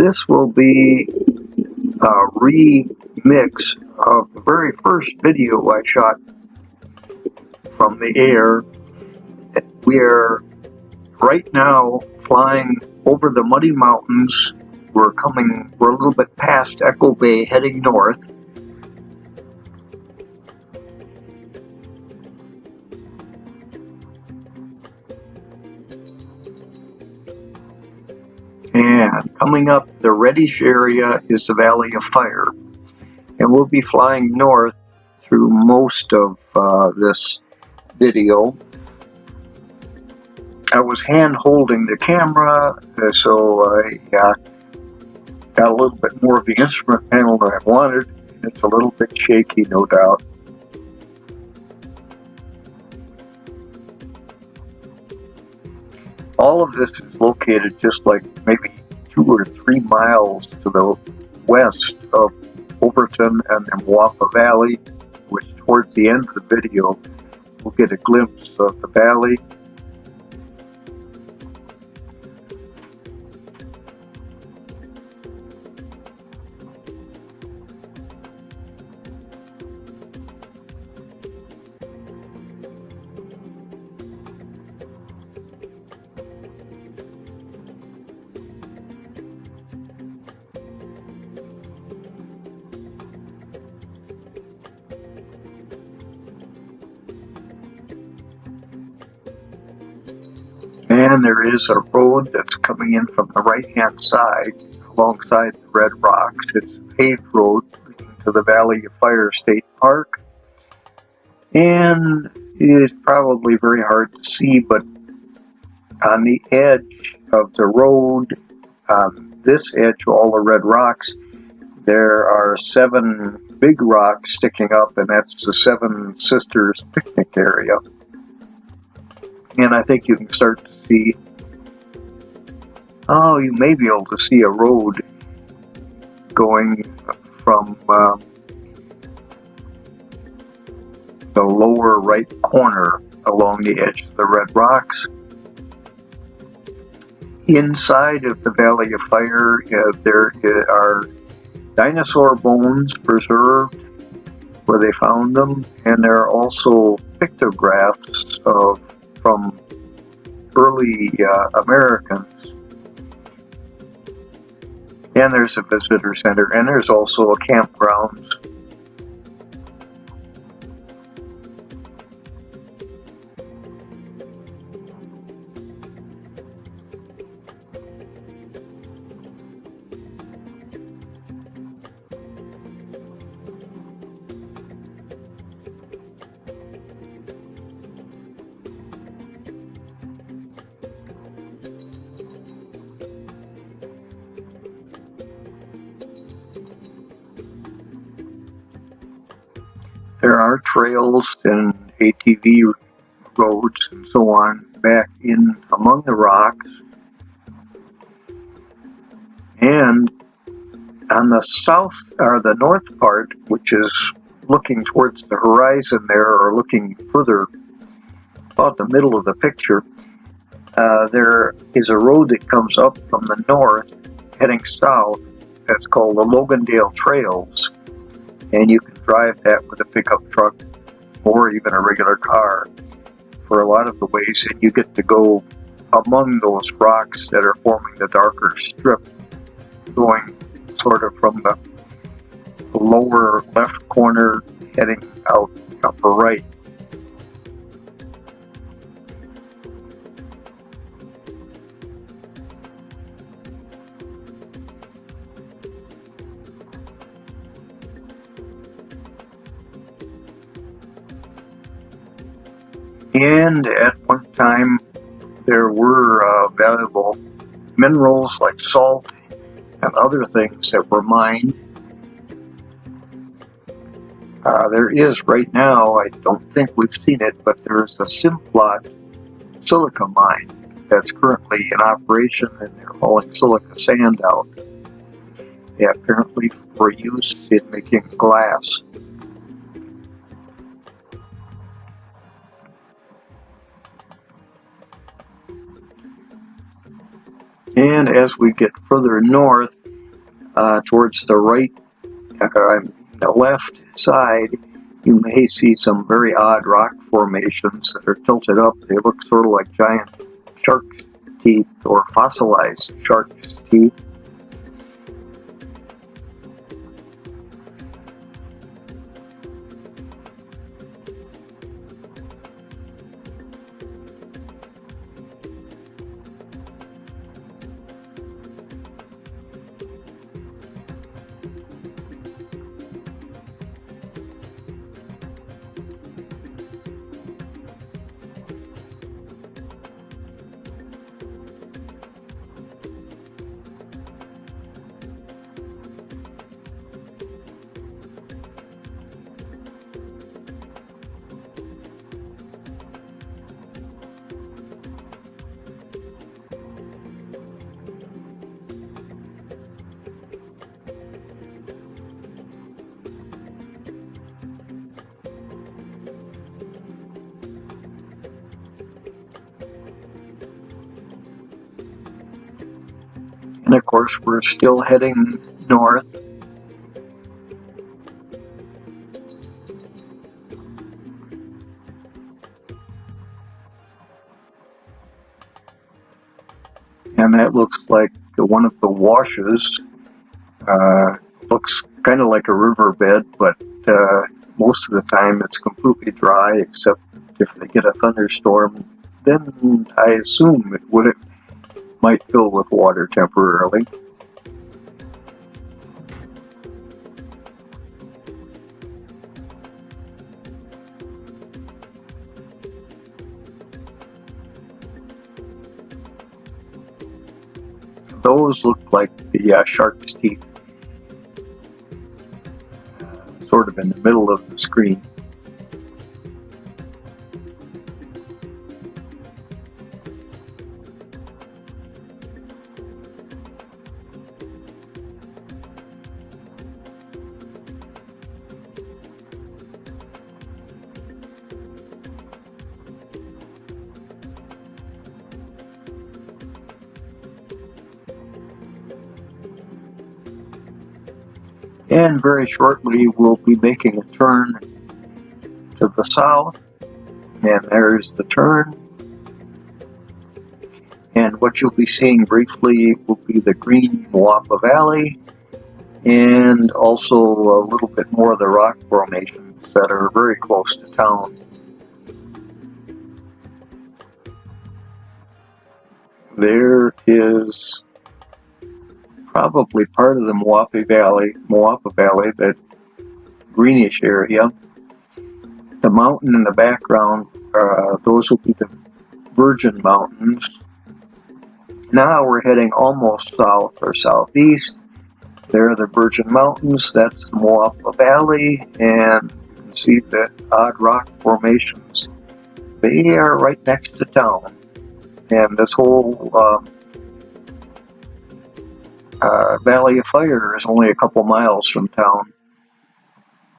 This will be a remix of the very first video I shot from the air. We are right now flying over the Muddy Mountains. We're a little bit past Echo Bay, heading north. And coming up the reddish area is the Valley of Fire. And we'll be flying north through most of this video. I was hand holding the camera, so I got a little bit more of the instrument panel than I wanted. It's a little bit shaky, no doubt. All of this is located just like maybe 2 or 3 miles to the west of Overton and the Mwapa Valley, which towards the end of the video we'll get a glimpse of the valley. And there is a road that's coming in from the right-hand side alongside the Red Rocks. It's a paved road leading to the Valley of Fire State Park. And it is probably very hard to see, but on the edge of the road, on this edge of all the red rocks, there are 7 big rocks sticking up, and that's the Seven Sisters picnic area. And I think you can start to see, you may be able to see a road going from the lower right corner along the edge of the red rocks. Inside of the Valley of Fire, there are dinosaur bones preserved where they found them, and there are also pictographs from early Americans. And there's a visitor center, and there's also a campground. There are trails and ATV roads and so on back in among the rocks. And on the south, or the north part, which is looking towards the horizon there, or looking further about the middle of the picture, there is a road that comes up from the north heading south. That's called the Logandale Trails. And you can drive that with a pickup truck or even a regular car for a lot of the ways, and you get to go among those rocks that are forming the darker strip, going sort of from the lower left corner heading out upper right. And at one time, there were valuable minerals like salt and other things that were mined. There is right now, I don't think we've seen it, but there's a Simplot silica mine that's currently in operation, and they're hauling silica sand out. Apparently for use in making glass. And as we get further north, Towards the right, the left side, you may see some very odd rock formations that are tilted up. They look sort of like giant shark's teeth or fossilized shark's teeth. And of course, we're still heading north. And that looks like one of the washes. Looks kind of like a riverbed, but most of the time it's completely dry, except if they get a thunderstorm, then I assume it might fill with water temporarily. Those look like the shark's teeth, sort of in the middle of the screen. And very shortly we'll be making a turn to the south, and there's the turn. And what you'll be seeing briefly will be the green Moapa Valley, and also a little bit more of the rock formations that are very close to town. There is probably part of the Moapa Valley, that greenish area. The mountain in the background, those will be the Virgin Mountains. Now we're heading almost south or southeast. There are the Virgin Mountains, that's the Moapa Valley, and you can see the odd rock formations. They are right next to town, and this whole Valley of Fire is only a couple miles from town.